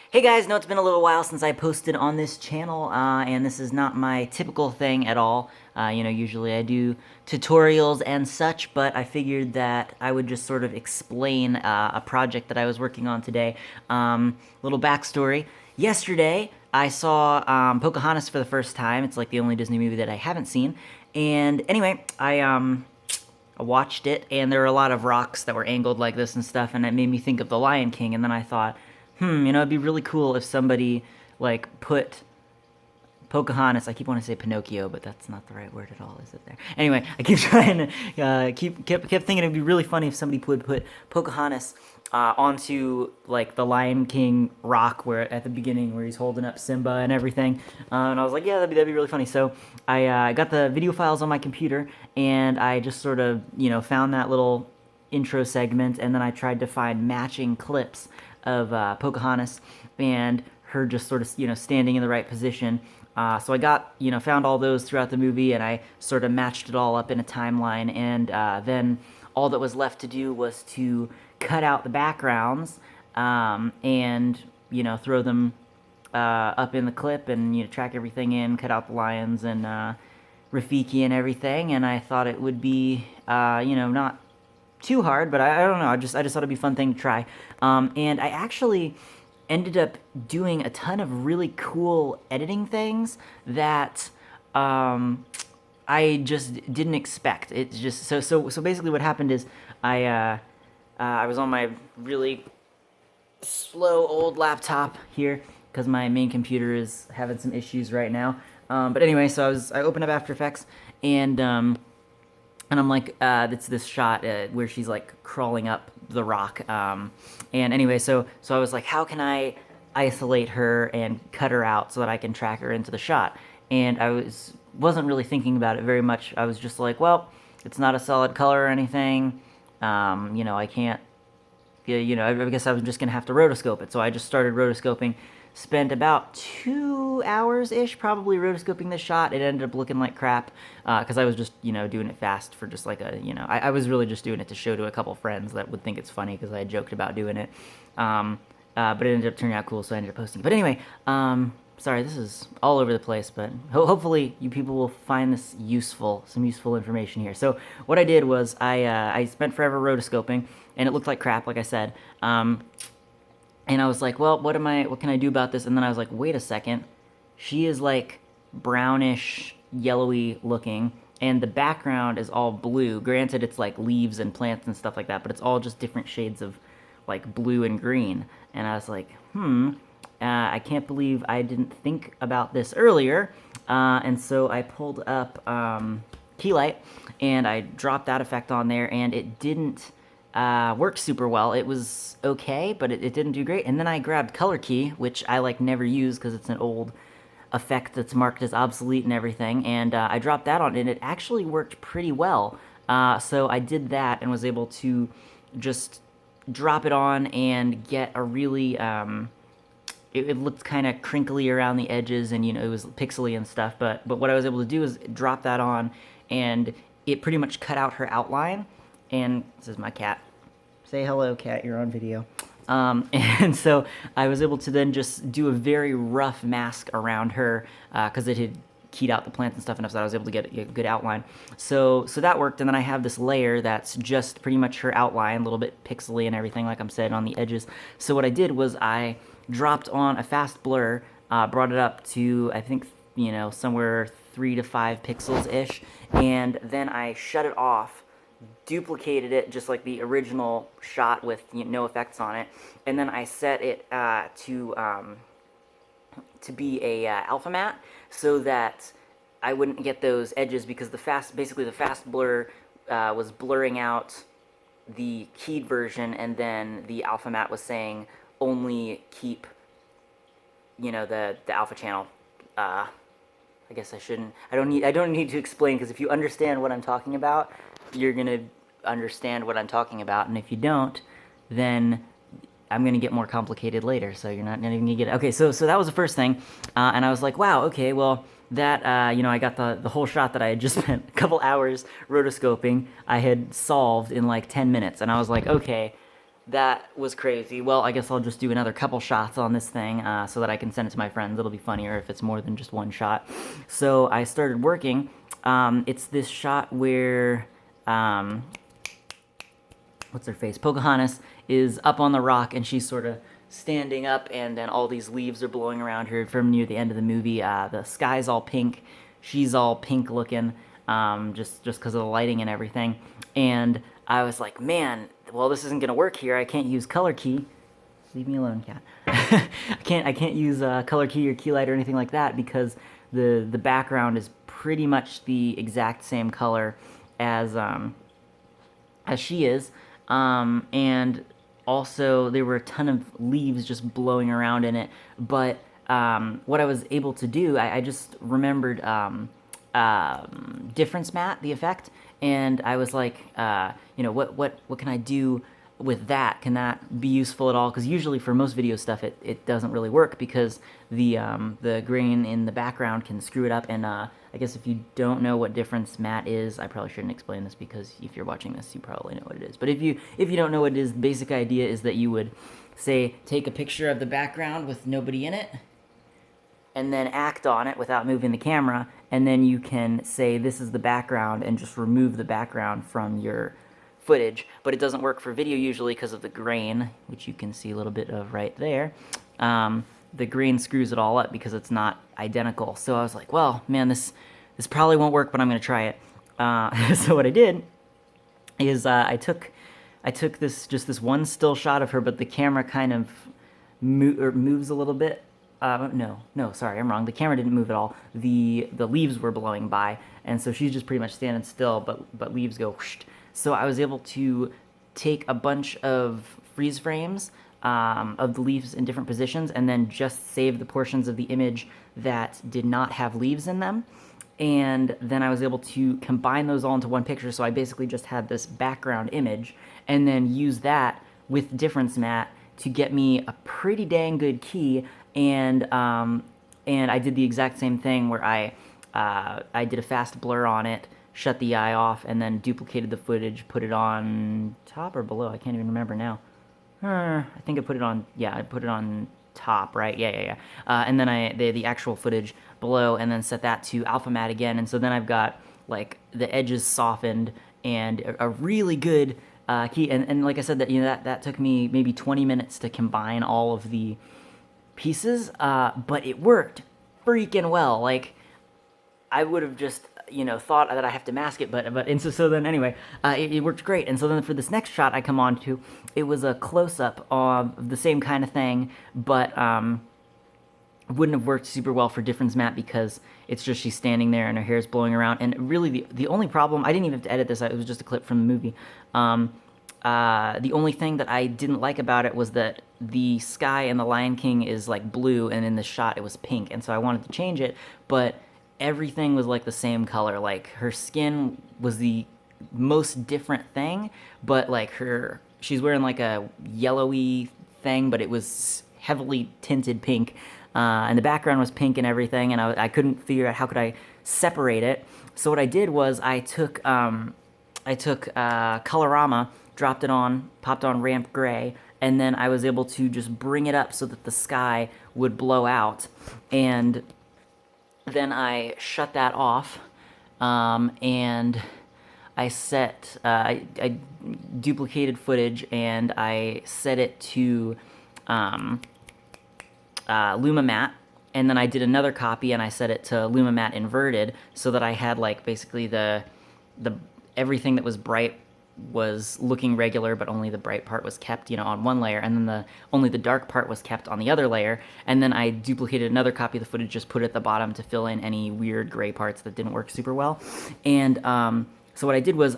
Hey guys, know it's been a little while since I posted on this channel, and this is not my typical thing at all. Usually I do tutorials and such, but I figured that I would just sort of explain a project that I was working on today. Little backstory. Yesterday, I saw Pocahontas for the first time. It's like the only Disney movie that I haven't seen. And anyway, I watched it, and there were a lot of rocks that were angled like this and stuff, and it made me think of The Lion King, and then I thought, it'd be really cool if somebody, like, put Pocahontas, I keep wanting to say Pinocchio, but that's not the right word at all, is it there? Anyway, I keep trying to, kept thinking it'd be really funny if somebody would put Pocahontas onto, like, the Lion King rock where at the beginning where he's holding up Simba and everything. And I was like, yeah, that'd be really funny. So I got the video files on my computer, and I just sort of, found that little intro segment, and then I tried to find matching clips of Pocahontas and her just sort of, standing in the right position. So I got, found all those throughout the movie, and I sort of matched it all up in a timeline, and then all that was left to do was to cut out the backgrounds and, throw them up in the clip and, track everything in, cut out the lions and Rafiki and everything, and I thought it would be, not too hard, but I don't know, I just thought it'd be a fun thing to try. And I actually ended up doing a ton of really cool editing things that I just didn't expect. It's just so basically what happened is I was on my really slow old laptop here because my main computer is having some issues right now. But anyway, so I opened up After Effects, and I'm like, it's this shot where she's like crawling up the rock. And anyway, so I was like, how can I isolate her and cut her out so that I can track her into the shot? And wasn't really thinking about it very much. I was just like, well, it's not a solid color or anything. I can't. I guess I was just gonna have to rotoscope it. So I just started rotoscoping. Spent about 2 hours-ish probably rotoscoping this shot. It ended up looking like crap because I was just, doing it fast for just like I was really just doing it to show to a couple friends that would think it's funny because I had joked about doing it. But it ended up turning out cool, so I ended up posting. But anyway, sorry, this is all over the place, but hopefully you people will find this useful, some useful information here. So what I did was I spent forever rotoscoping, and it looked like crap, like I said. And I was like, well, what can I do about this? And then I was like, wait a second. She is like brownish, yellowy looking, and the background is all blue. Granted, it's like leaves and plants and stuff like that, but it's all just different shades of like blue and green. And I was like, I can't believe I didn't think about this earlier. And so I pulled up Keylight, and I dropped that effect on there, and it didn't worked super well. It was okay, but it didn't do great. And then I grabbed Color Key, which I like never use because it's an old effect that's marked as obsolete and everything. And I dropped that on, and it actually worked pretty well. So I did that and was able to just drop it on and get a really it looked kind of crinkly around the edges, and it was pixely and stuff. But what I was able to do is drop that on, and it pretty much cut out her outline. And this is my cat. Say hello, cat, you're on video. And so I was able to then just do a very rough mask around her because it had keyed out the plants and stuff enough that I was able to get a good outline. So that worked, and then I have this layer that's just pretty much her outline, a little bit pixely and everything, like I'm saying, on the edges. So what I did was I dropped on a fast blur, brought it up to, I think, somewhere 3 to 5 pixels-ish, and then I shut it off, duplicated it just like the original shot with no effects on it, and then I set it to be a alpha matte so that I wouldn't get those edges because the fast blur was blurring out the keyed version, and then the alpha matte was saying only keep the alpha channel. I guess I shouldn't. I don't need to explain, because if you understand what I'm talking about, you're gonna understand what I'm talking about, and if you don't, then I'm gonna get more complicated later, so you're not even gonna get it. Okay, so that was the first thing, and I was like, wow, okay, well, that, I got the whole shot that I had just spent a couple hours rotoscoping, I had solved in like 10 minutes, and I was like, okay, that was crazy. Well, I guess I'll just do another couple shots on this thing so that I can send it to my friends. It'll be funnier if it's more than just one shot. So I started working. It's this shot where, what's her face? Pocahontas is up on the rock and she's sort of standing up, and then all these leaves are blowing around her from near the end of the movie. The sky's all pink. She's all pink looking, just because of the lighting and everything. And I was like, man, well, this isn't gonna work here. I can't use color key. Leave me alone, cat. I can't use color key or key light or anything like that because the background is pretty much the exact same color as she is, and also there were a ton of leaves just blowing around in it. But what I was able to do, I just remembered difference matte, the effect, and I was like, what can I do with that? Can that be useful at all? Because usually for most video stuff, it doesn't really work because the grain in the background can screw it up. And I guess if you don't know what difference matte is, I probably shouldn't explain this because if you're watching this, you probably know what it is. But if you don't know what it is, the basic idea is that you would say take a picture of the background with nobody in it, and then act on it without moving the camera, and then you can say this is the background and just remove the background from your footage. But it doesn't work for video usually because of the grain, which you can see a little bit of right there. The grain screws it all up because it's not identical. So I was like, well, man, this probably won't work, but I'm gonna try it. So what I did is I took this one still shot of her, but the camera kind of moves a little bit. No, sorry, I'm wrong. The camera didn't move at all. The leaves were blowing by, and so she's just pretty much standing still, but leaves go whoosh. So I was able to take a bunch of freeze frames of the leaves in different positions, and then just save the portions of the image that did not have leaves in them. And then I was able to combine those all into one picture, so I basically just had this background image, and then use that with difference matte to get me a pretty dang good key. And I did the exact same thing where I did a fast blur on it, shut the eye off, and then duplicated the footage, put it on top or below. I can't even remember now. I think I put it on. Yeah, I put it on top, right? Yeah. And then the actual footage below, and then set that to alpha matte again. And so then I've got like the edges softened and a really good key. And like I said, that took me maybe 20 minutes to combine all of the pieces, but it worked freaking well. Like, I would have just, thought that I have to mask it, and so then anyway, it worked great. And so then for this next shot I come on to, it was a close-up of the same kind of thing, but wouldn't have worked super well for difference matte because it's just she's standing there and her hair's blowing around. And really the only problem, I didn't even have to edit this, it was just a clip from the movie. The only thing that I didn't like about it was that the sky in The Lion King is like blue, and in the shot it was pink, and so I wanted to change it, but everything was like the same color. Like, her skin was the most different thing, but like she's wearing like a yellowy thing, but it was heavily tinted pink, and the background was pink and everything, and I couldn't figure out how could I separate it. So what I did was I took Colorama, dropped it on, popped on ramp gray, and then I was able to just bring it up so that the sky would blow out. And then I shut that off, and I duplicated footage, and I set it to Luma Matte, and then I did another copy and I set it to Luma Matte inverted, so that I had like basically the everything that was bright was looking regular, but only the bright part was kept, on one layer, and then only the dark part was kept on the other layer. And then I duplicated another copy of the footage, just put it at the bottom to fill in any weird gray parts that didn't work super well. And so what I did was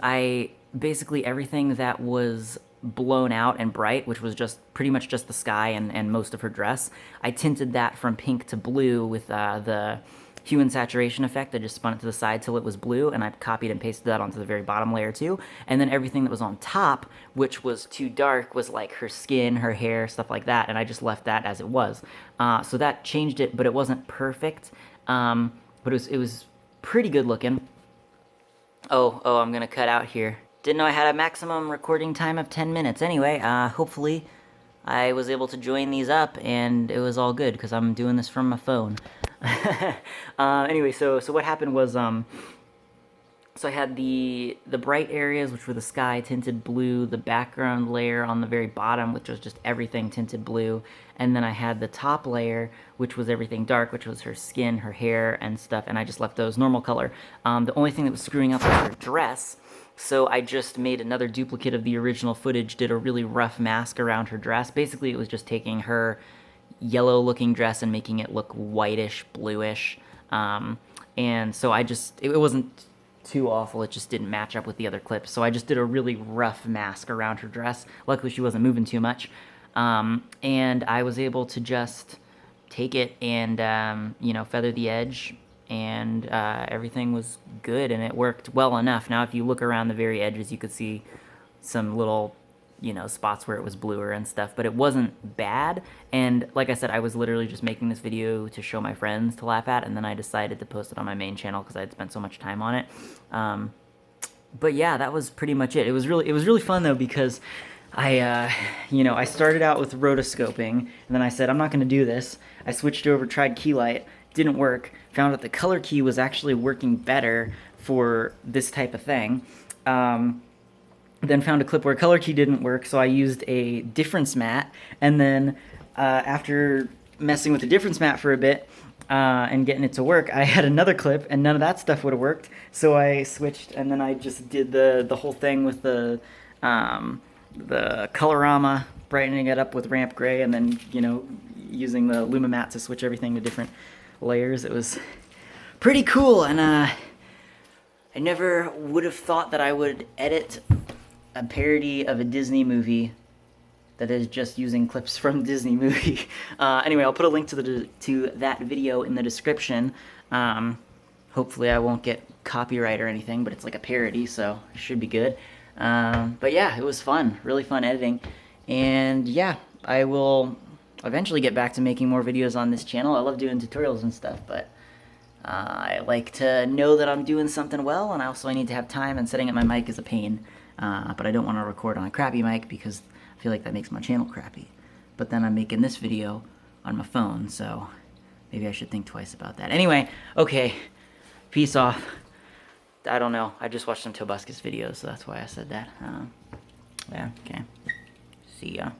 basically everything that was blown out and bright, which was just pretty much just the sky and most of her dress, I tinted that from pink to blue with the hue and saturation effect. I just spun it to the side till it was blue, and I copied and pasted that onto the very bottom layer too. And then everything that was on top, which was too dark, was like her skin, her hair, stuff like that, and I just left that as it was. So that changed it, but it wasn't perfect. But it was pretty good looking. Oh, I'm gonna cut out here. Didn't know I had a maximum recording time of 10 minutes. Anyway, hopefully I was able to join these up and it was all good because I'm doing this from my phone. Anyway, so what happened was, so I had the bright areas, which were the sky tinted blue, the background layer on the very bottom, which was just everything tinted blue, and then I had the top layer, which was everything dark, which was her skin, her hair, and stuff, and I just left those normal color. The only thing that was screwing up was her dress, so I just made another duplicate of the original footage, did a really rough mask around her dress. Basically, it was just taking her yellow-looking dress and making it look whitish, bluish, and so it wasn't too awful, it just didn't match up with the other clips, so I just did a really rough mask around her dress. Luckily she wasn't moving too much, and I was able to just take it and feather the edge, and everything was good and it worked well enough. Now if you look around the very edges you could see some little spots where it was bluer and stuff, but it wasn't bad. And like I said, I was literally just making this video to show my friends to laugh at, and then I decided to post it on my main channel because I had spent so much time on it. But yeah, that was pretty much it. It was really fun though, because I started out with rotoscoping, and then I said, I'm not going to do this. I switched over, tried Keylight, didn't work, found out the color key was actually working better for this type of thing. Then found a clip where color key didn't work, so I used a difference mat, and then after messing with the difference mat for a bit and getting it to work, I had another clip and none of that stuff would have worked, so I switched, and then I just did the whole thing with the colorama, brightening it up with ramp gray, and then using the Lumimat to switch everything to different layers. It was pretty cool, and I never would have thought that I would edit a parody of a Disney movie that is just using clips from Disney movie. Anyway, I'll put a link to that video in the description. Hopefully I won't get copyright or anything, but it's like a parody, so it should be good. But yeah, it was fun, really fun editing. And yeah, I will eventually get back to making more videos on this channel. I love doing tutorials and stuff, but I like to know that I'm doing something well, and I need to have time, and setting up my mic is a pain. But I don't want to record on a crappy mic because I feel like that makes my channel crappy. But then I'm making this video on my phone, so maybe I should think twice about that. Anyway, okay, peace off. I don't know, I just watched some Tobuscus videos, so that's why I said that. Yeah, okay, see ya.